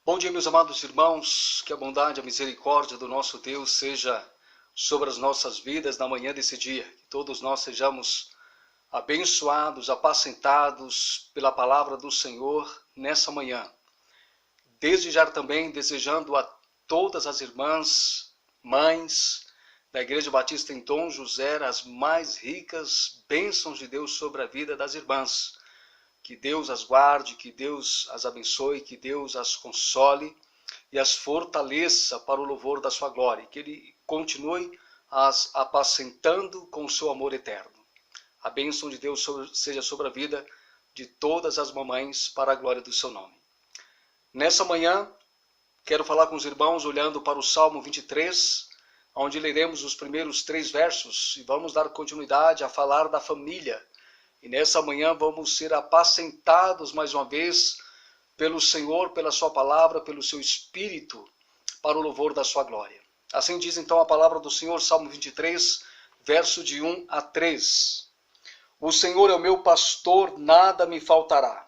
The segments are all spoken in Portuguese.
Bom dia, meus amados irmãos, que a bondade e a misericórdia do nosso Deus seja sobre as nossas vidas na manhã desse dia. Que todos nós sejamos abençoados, apacentados pela palavra do Senhor nessa manhã. Desde já também desejando a todas as irmãs, mães da Igreja Batista em Dom José, as mais ricas bênçãos de Deus sobre a vida das irmãs. Que Deus as guarde, que Deus as abençoe, que Deus as console e as fortaleça para o louvor da sua glória. Que Ele continue as apacentando com o seu amor eterno. A bênção de Deus seja sobre a vida de todas as mamães para a glória do seu nome. Nessa manhã, quero falar com os irmãos olhando para o Salmo 23, onde leremos os primeiros 3 versos e vamos dar continuidade a falar da família. E nessa manhã vamos ser apacentados mais uma vez pelo Senhor, pela sua palavra, pelo seu Espírito, para o louvor da sua glória. Assim diz então a palavra do Senhor, Salmo 23, verso de 1 a 3. O Senhor é o meu pastor, nada me faltará.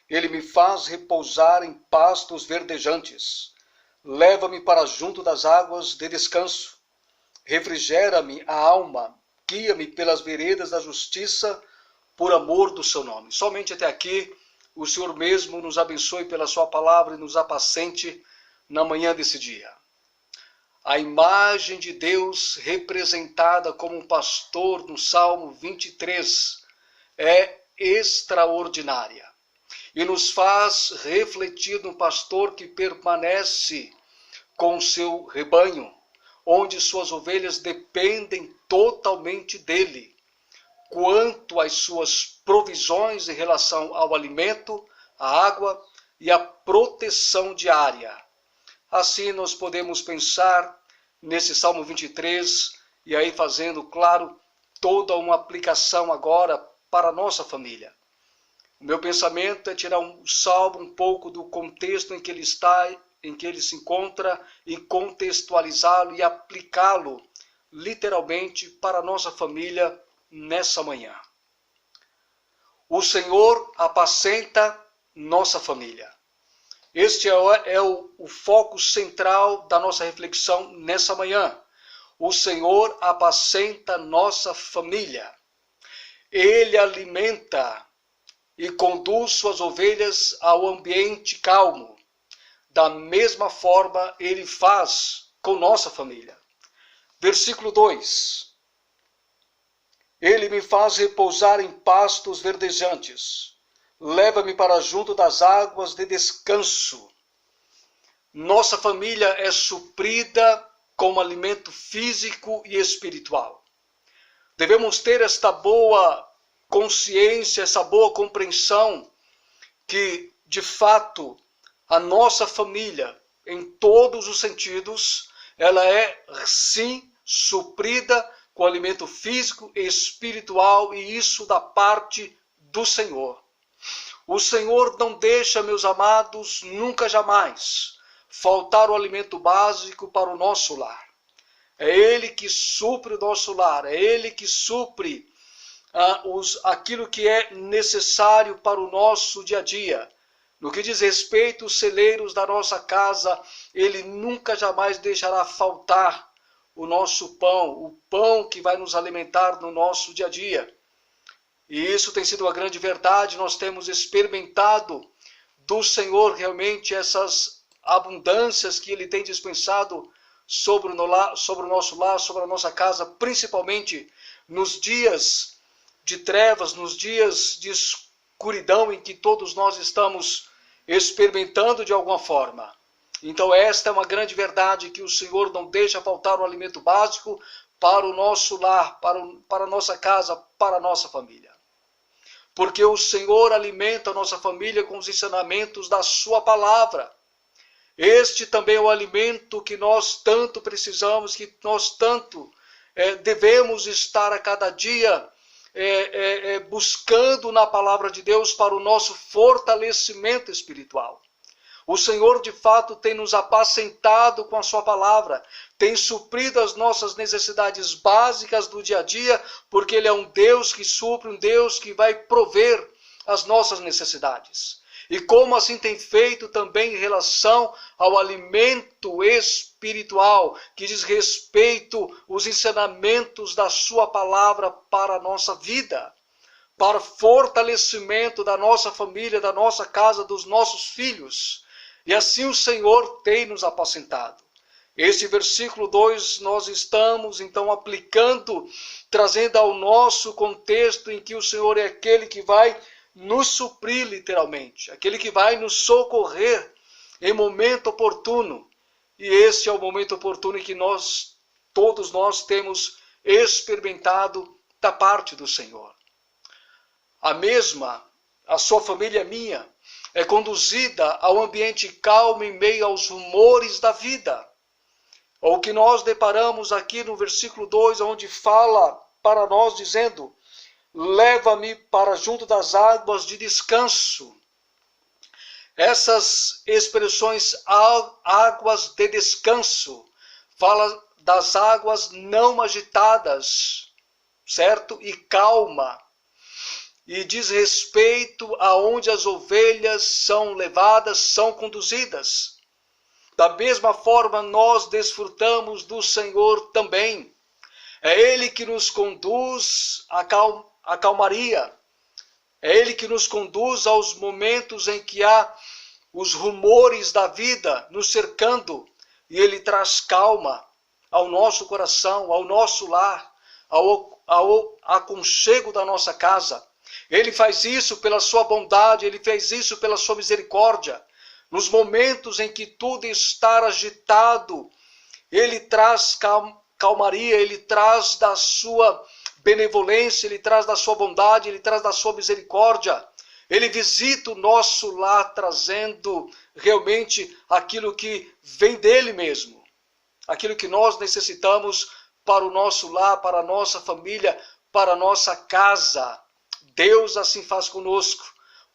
Ele me faz repousar em pastos verdejantes. Leva-me para junto das águas de descanso. Refrigera-me a alma, guia-me pelas veredas da justiça, por amor do seu nome. Somente até aqui, o Senhor mesmo nos abençoe pela sua palavra e nos apacente na manhã desse dia. A imagem de Deus representada como um pastor no Salmo 23 é extraordinária e nos faz refletir no pastor que permanece com o seu rebanho, onde suas ovelhas dependem totalmente dele, quanto às suas provisões em relação ao alimento, à água e à proteção diária. Assim nós podemos pensar nesse Salmo 23 e aí fazendo, claro, toda uma aplicação agora para a nossa família. O meu pensamento é tirar um salmo um pouco do contexto em que ele está, em que ele se encontra e contextualizá-lo e aplicá-lo literalmente para a nossa família nessa manhã. O Senhor apacenta nossa família. Este é o foco central da nossa reflexão nessa manhã. O Senhor apacenta nossa família. Ele alimenta e conduz suas ovelhas ao ambiente calmo. Da mesma forma, Ele faz com nossa família. Versículo 2. Ele me faz repousar em pastos verdejantes. Leva-me para junto das águas de descanso. Nossa família é suprida com alimento físico e espiritual. Devemos ter esta boa consciência, essa boa compreensão que, de fato, a nossa família, em todos os sentidos, ela é, sim, suprida com alimento físico e espiritual, e isso da parte do Senhor. O Senhor não deixa, meus amados, nunca jamais, faltar o alimento básico para o nosso lar. É Ele que supre o nosso lar, é Ele que supre aquilo que é necessário para o nosso dia a dia. No que diz respeito aos celeiros da nossa casa, Ele nunca jamais deixará faltar o nosso pão, o pão que vai nos alimentar no nosso dia a dia. E isso tem sido uma grande verdade, nós temos experimentado do Senhor realmente essas abundâncias que Ele tem dispensado sobre o nosso lar, sobre a nossa casa, principalmente nos dias de trevas, nos dias de escuridão em que todos nós estamos experimentando de alguma forma. Então esta é uma grande verdade, que o Senhor não deixa faltar o alimento básico para o nosso lar, para a nossa casa, para a nossa família. Porque o Senhor alimenta a nossa família com os ensinamentos da sua palavra. Este também é o alimento que nós tanto precisamos, que nós tanto devemos estar a cada dia buscando na palavra de Deus para o nosso fortalecimento espiritual. O Senhor, de fato, tem nos apacentado com a sua palavra, tem suprido as nossas necessidades básicas do dia a dia, porque Ele é um Deus que supre, um Deus que vai prover as nossas necessidades. e como assim tem feito também em relação ao alimento espiritual, que diz respeito aos ensinamentos da sua palavra para a nossa vida, para fortalecimento da nossa família, da nossa casa, dos nossos filhos. E assim o Senhor tem nos apacentado. Este versículo 2 nós estamos então aplicando, trazendo ao nosso contexto em que o Senhor é aquele que vai nos suprir literalmente, aquele que vai nos socorrer em momento oportuno. E esse é o momento oportuno em que todos nós temos experimentado da parte do Senhor. A sua família minha, é conduzida ao ambiente calmo em meio aos rumores da vida. O que nós deparamos aqui no versículo 2, onde fala para nós dizendo: leva-me para junto das águas de descanso. Essas expressões, águas de descanso, fala das águas não agitadas, certo? E calma. E diz respeito aonde as ovelhas são levadas, são conduzidas. Da mesma forma, nós desfrutamos do Senhor também. É Ele que nos conduz à calmaria. É Ele que nos conduz aos momentos em que há os rumores da vida nos cercando. E Ele traz calma ao nosso coração, ao nosso lar, ao aconchego da nossa casa. Ele faz isso pela sua bondade, Ele fez isso pela sua misericórdia. Nos momentos em que tudo está agitado, Ele traz calmaria, Ele traz da sua benevolência, Ele traz da sua bondade, Ele traz da sua misericórdia. Ele visita o nosso lar trazendo realmente aquilo que vem dEle mesmo. Aquilo que nós necessitamos para o nosso lar, para a nossa família, para a nossa casa. Deus assim faz conosco,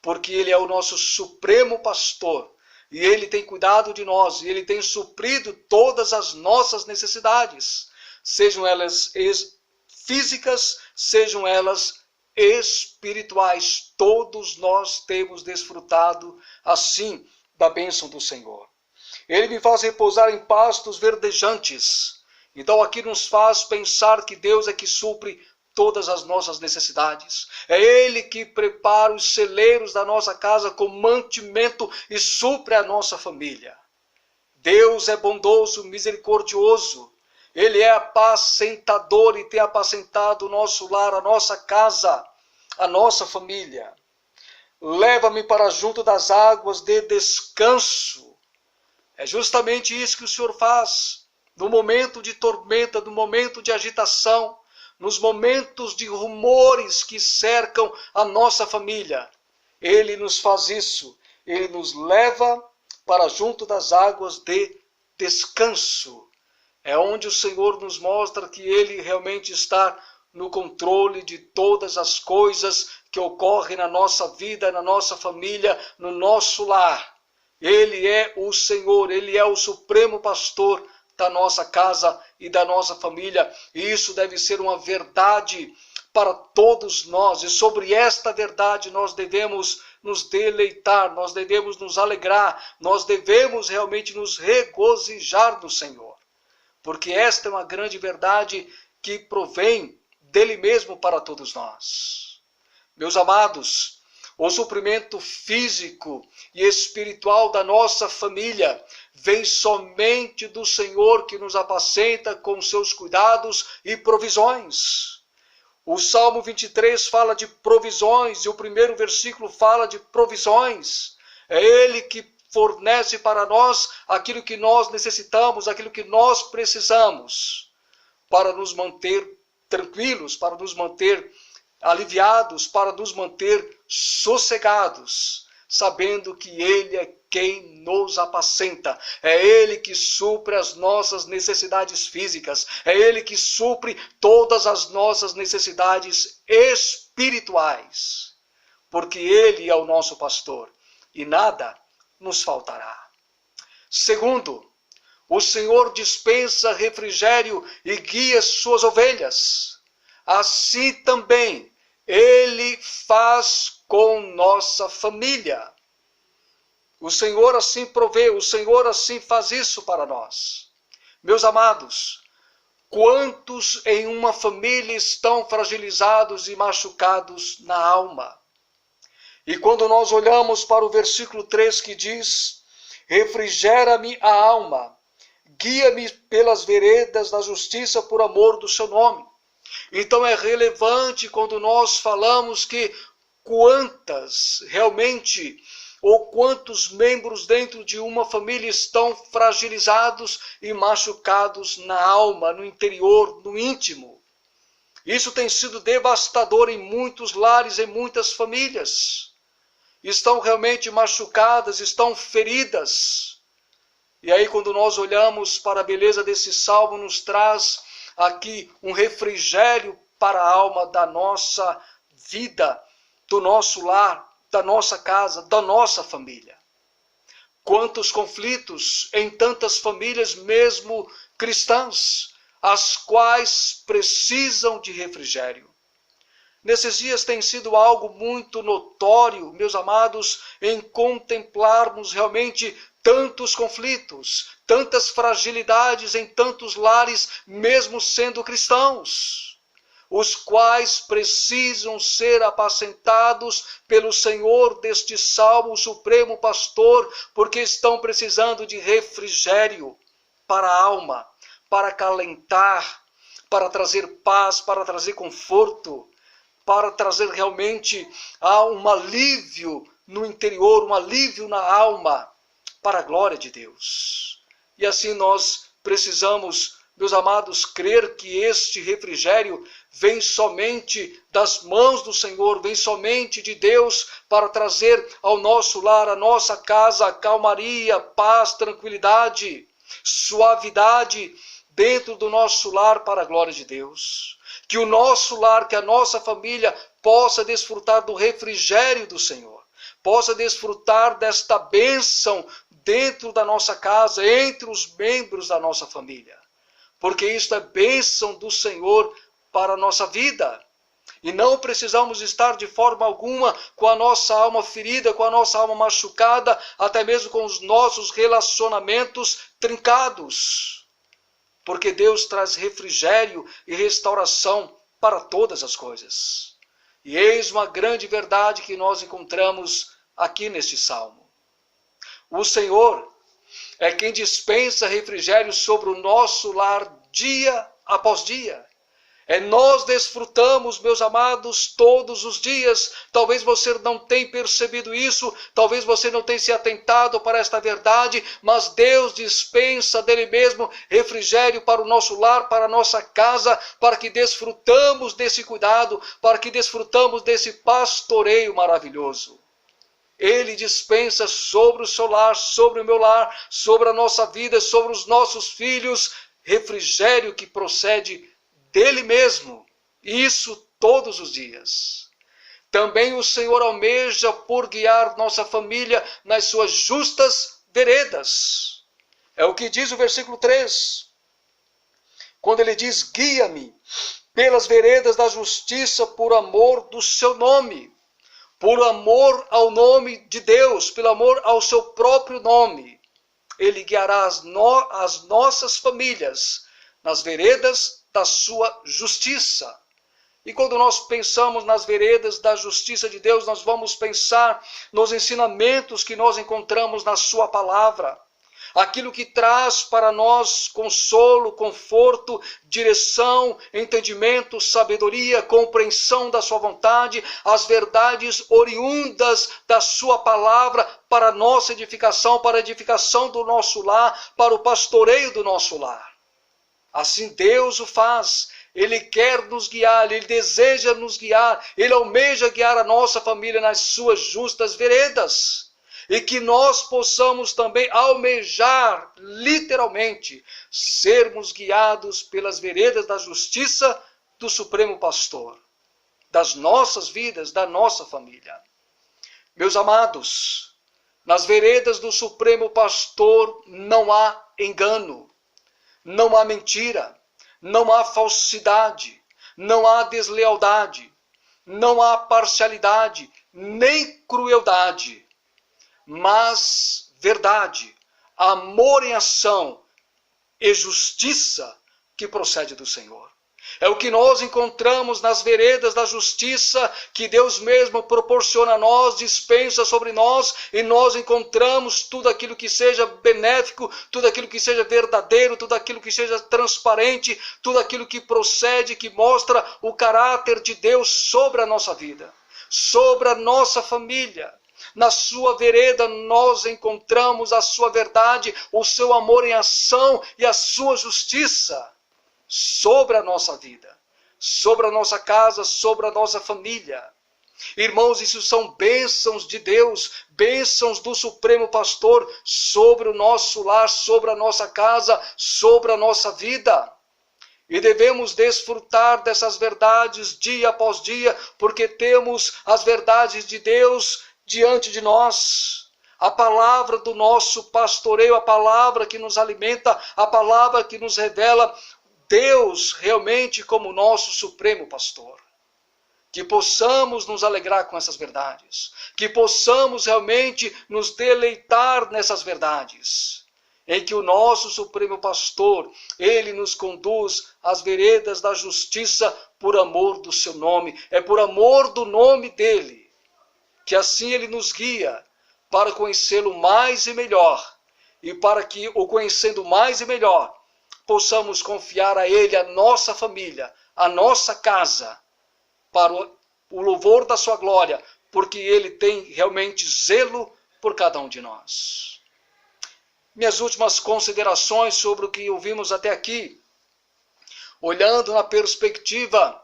porque Ele é o nosso supremo pastor. E Ele tem cuidado de nós, e Ele tem suprido todas as nossas necessidades, sejam elas físicas, sejam elas espirituais. Todos nós temos desfrutado assim da bênção do Senhor. Ele me faz repousar em pastos verdejantes. Então aqui nos faz pensar que Deus é que supre todas as nossas necessidades. É Ele que prepara os celeiros da nossa casa com mantimento e supre a nossa família. Deus é bondoso, misericordioso. Ele é apacentador e tem apacentado o nosso lar, a nossa casa, a nossa família. Leva-me para junto das águas de descanso. É justamente isso que o Senhor faz. No momento de tormenta, no momento de agitação, nos momentos de rumores que cercam a nossa família, Ele nos faz isso. Ele nos leva para junto das águas de descanso. É onde o Senhor nos mostra que Ele realmente está no controle de todas as coisas que ocorrem na nossa vida, na nossa família, no nosso lar. Ele é o Senhor, Ele é o supremo pastor da nossa casa e da nossa família. E isso deve ser uma verdade para todos nós. E sobre esta verdade nós devemos nos deleitar, nós devemos nos alegrar, nós devemos realmente nos regozijar no Senhor. Porque esta é uma grande verdade que provém dele mesmo para todos nós. Meus amados, o suprimento físico e espiritual da nossa família vem somente do Senhor, que nos apacenta com seus cuidados e provisões. O Salmo 23 fala de provisões, e o primeiro versículo fala de provisões. É Ele que fornece para nós aquilo que nós necessitamos, aquilo que nós precisamos, para nos manter tranquilos, para nos manter aliviados, para nos manter sossegados, sabendo que Ele é quem nos apacenta. É Ele que supre as nossas necessidades físicas. É Ele que supre todas as nossas necessidades espirituais. Porque Ele é o nosso pastor e nada nos faltará. Segundo, o Senhor dispensa refrigério e guia suas ovelhas. Assim também Ele faz com nossa família. O Senhor assim provê, o Senhor assim faz isso para nós. Meus amados, quantos em uma família estão fragilizados e machucados na alma? E quando nós olhamos para o versículo 3 que diz: refrigera-me a alma, guia-me pelas veredas da justiça por amor do seu nome. Então é relevante quando nós falamos que quantas realmente, ou quantos membros dentro de uma família estão fragilizados e machucados na alma, no interior, no íntimo. Isso tem sido devastador em muitos lares, em muitas famílias. Estão realmente machucadas, estão feridas. E aí quando nós olhamos para a beleza desse salmo, nos traz aqui um refrigério para a alma da nossa vida, do nosso lar, da nossa casa, da nossa família. Quantos conflitos em tantas famílias, mesmo cristãs, as quais precisam de refrigério. Nesses dias tem sido algo muito notório, meus amados, em contemplarmos realmente tantos conflitos, tantas fragilidades em tantos lares, mesmo sendo cristãos, os quais precisam ser apacentados pelo Senhor deste salmo, o Supremo Pastor, porque estão precisando de refrigério para a alma, para acalentar, para trazer paz, para trazer conforto, para trazer realmente um alívio no interior, um alívio na alma, para a glória de Deus. E assim nós precisamos, meus amados, crer que este refrigério vem somente das mãos do Senhor, vem somente de Deus para trazer ao nosso lar, à nossa casa, calmaria, paz, tranquilidade, suavidade dentro do nosso lar para a glória de Deus. Que o nosso lar, que a nossa família possa desfrutar do refrigério do Senhor, possa desfrutar desta bênção dentro da nossa casa, entre os membros da nossa família. Porque isto é bênção do Senhor para a nossa vida. E não precisamos estar de forma alguma com a nossa alma ferida, com a nossa alma machucada, até mesmo com os nossos relacionamentos trincados. Porque Deus traz refrigério e restauração para todas as coisas. E eis uma grande verdade que nós encontramos aqui neste salmo. O Senhor é quem dispensa refrigério sobre o nosso lar dia após dia. Nós desfrutamos, meus amados, todos os dias. Talvez você não tenha percebido isso, talvez você não tenha se atentado para esta verdade, mas Deus dispensa dele mesmo refrigério para o nosso lar, para a nossa casa, para que desfrutamos desse cuidado, para que desfrutamos desse pastoreio maravilhoso. Ele dispensa sobre o seu lar, sobre o meu lar, sobre a nossa vida, sobre os nossos filhos, refrigério que procede dele mesmo, isso todos os dias. Também o Senhor almeja por guiar nossa família nas suas justas veredas. É o que diz o versículo 3. Quando ele diz, guia-me pelas veredas da justiça por amor do seu nome. Por amor ao nome de Deus, pelo amor ao seu próprio nome. Ele guiará as nossas famílias nas veredas da sua justiça. E quando nós pensamos nas veredas da justiça de Deus, nós vamos pensar nos ensinamentos que nós encontramos na sua palavra. Aquilo que traz para nós consolo, conforto, direção, entendimento, sabedoria, compreensão da sua vontade, as verdades oriundas da sua palavra para a nossa edificação, para a edificação do nosso lar, para o pastoreio do nosso lar. Assim Deus o faz, Ele quer nos guiar, Ele deseja nos guiar, Ele almeja guiar a nossa família nas suas justas veredas. E que nós possamos também almejar, literalmente, sermos guiados pelas veredas da justiça do Supremo Pastor, das nossas vidas, da nossa família. Meus amados, nas veredas do Supremo Pastor não há engano. Não há mentira, não há falsidade, não há deslealdade, não há parcialidade, nem crueldade. mas verdade, amor em ação e justiça que procede do Senhor. É o que nós encontramos nas veredas da justiça que Deus mesmo proporciona a nós, dispensa sobre nós, e nós encontramos tudo aquilo que seja benéfico, tudo aquilo que seja verdadeiro, tudo aquilo que seja transparente, tudo aquilo que procede, que mostra o caráter de Deus sobre a nossa vida, sobre a nossa família. Na sua vereda nós encontramos a sua verdade, o seu amor em ação e a sua justiça sobre a nossa vida, sobre a nossa casa, sobre a nossa família. Irmãos, isso são bênçãos de Deus, bênçãos do Supremo Pastor sobre o nosso lar, sobre a nossa casa, sobre a nossa vida. E devemos desfrutar dessas verdades dia após dia, porque temos as verdades de Deus diante de nós. A palavra do nosso pastoreio, a palavra que nos alimenta, a palavra que nos revela Deus realmente como nosso Supremo Pastor. Que possamos nos alegrar com essas verdades, que possamos realmente nos deleitar nessas verdades, em que o nosso Supremo Pastor, Ele nos conduz às veredas da justiça por amor do seu nome, é por amor do nome dEle, que assim Ele nos guia para conhecê-lo mais e melhor, e para que, o conhecendo mais e melhor, possamos confiar a Ele a nossa família, a nossa casa, para o louvor da sua glória, porque Ele tem realmente zelo por cada um de nós. Minhas últimas considerações sobre o que ouvimos até aqui, olhando na perspectiva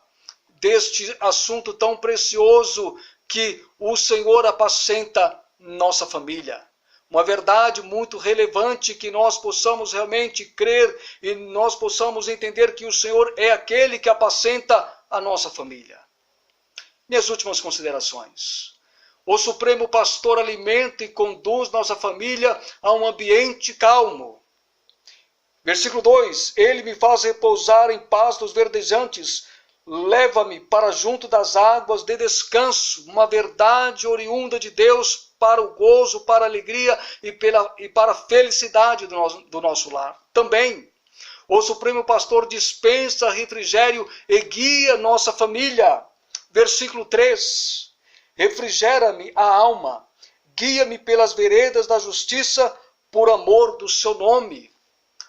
deste assunto tão precioso que o Senhor apacenta nossa família. Uma verdade muito relevante que nós possamos realmente crer e nós possamos entender que o Senhor é aquele que apacenta a nossa família. Minhas últimas considerações. O Supremo Pastor alimenta e conduz nossa família a um ambiente calmo. Versículo 2. Ele me faz repousar em pastos verdejantes, leva-me para junto das águas de descanso. Uma verdade oriunda de Deus para o gozo, para a alegria e para a felicidade do nosso lar. Também, o Supremo Pastor dispensa refrigério e guia nossa família. Versículo 3. Refrigera-me a alma, guia-me pelas veredas da justiça por amor do seu nome.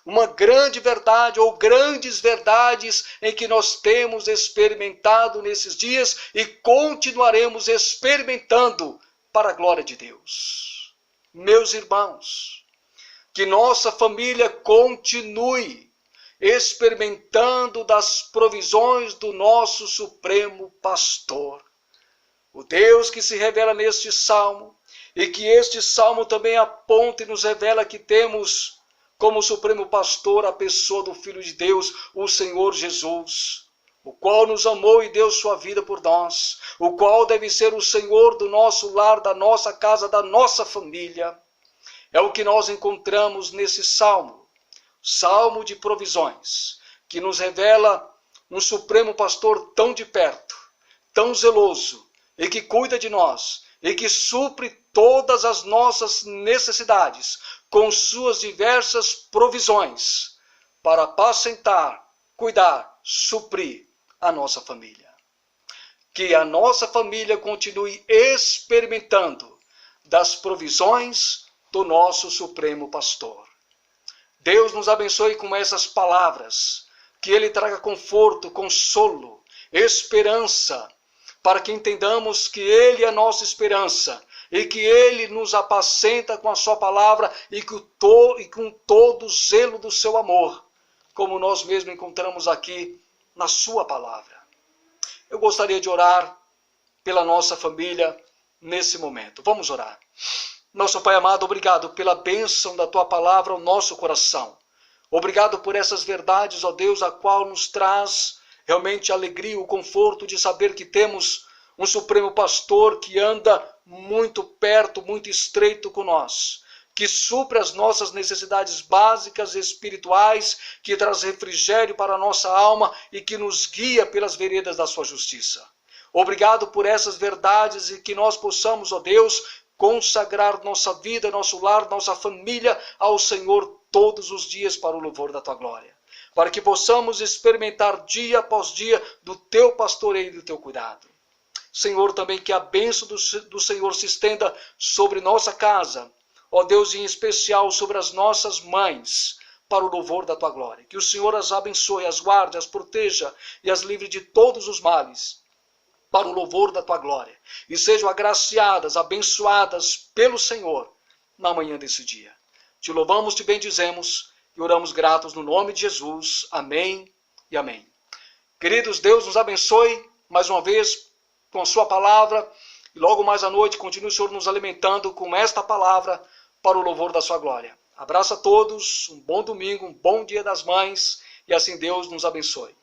Uma grande verdade ou grandes verdades em que nós temos experimentado nesses dias e continuaremos experimentando para a glória de Deus. Meus irmãos, que nossa família continue experimentando das provisões do nosso Supremo Pastor. O Deus que se revela neste salmo, e que este salmo também aponta e nos revela que temos como Supremo Pastor a pessoa do Filho de Deus, o Senhor Jesus, o qual nos amou e deu sua vida por nós, o qual deve ser o Senhor do nosso lar, da nossa casa, da nossa família. É o que nós encontramos nesse salmo, salmo de provisões, que nos revela um Supremo Pastor tão de perto, tão zeloso, e que cuida de nós, e que supre todas as nossas necessidades, com suas diversas provisões, para apacentar, cuidar, suprir a nossa família. Que a nossa família continue experimentando das provisões do nosso Supremo Pastor. Deus nos abençoe com essas palavras, que Ele traga conforto, consolo, esperança, para que entendamos que Ele é a nossa esperança, e que Ele nos apacenta com a sua palavra e com todo o zelo do seu amor, como nós mesmos encontramos aqui na sua palavra. Eu gostaria de orar pela nossa família nesse momento. Vamos orar. Nosso Pai amado, obrigado pela bênção da tua palavra ao nosso coração. Obrigado por essas verdades, ó Deus, a qual nos traz realmente a alegria, o conforto de saber que temos um Supremo Pastor que anda muito perto, muito estreito com nós, que supre as nossas necessidades básicas espirituais, que traz refrigério para a nossa alma e que nos guia pelas veredas da sua justiça. Obrigado por essas verdades e que nós possamos, ó Deus, consagrar nossa vida, nosso lar, nossa família ao Senhor todos os dias para o louvor da tua glória. Para que possamos experimentar dia após dia do teu pastoreio e do teu cuidado. Senhor, também que a bênção do Senhor se estenda sobre nossa casa, ó Deus, em especial sobre as nossas mães, para o louvor da tua glória. Que o Senhor as abençoe, as guarde, as proteja e as livre de todos os males, para o louvor da tua glória. E sejam agraciadas, abençoadas pelo Senhor na manhã desse dia. Te louvamos, te bendizemos e oramos gratos no nome de Jesus. Amém e amém. Queridos, Deus nos abençoe mais uma vez com a sua palavra. E logo mais à noite, continue o Senhor nos alimentando com esta palavra para o louvor da sua glória. Abraço a todos, um bom domingo, um bom dia das mães e assim Deus nos abençoe.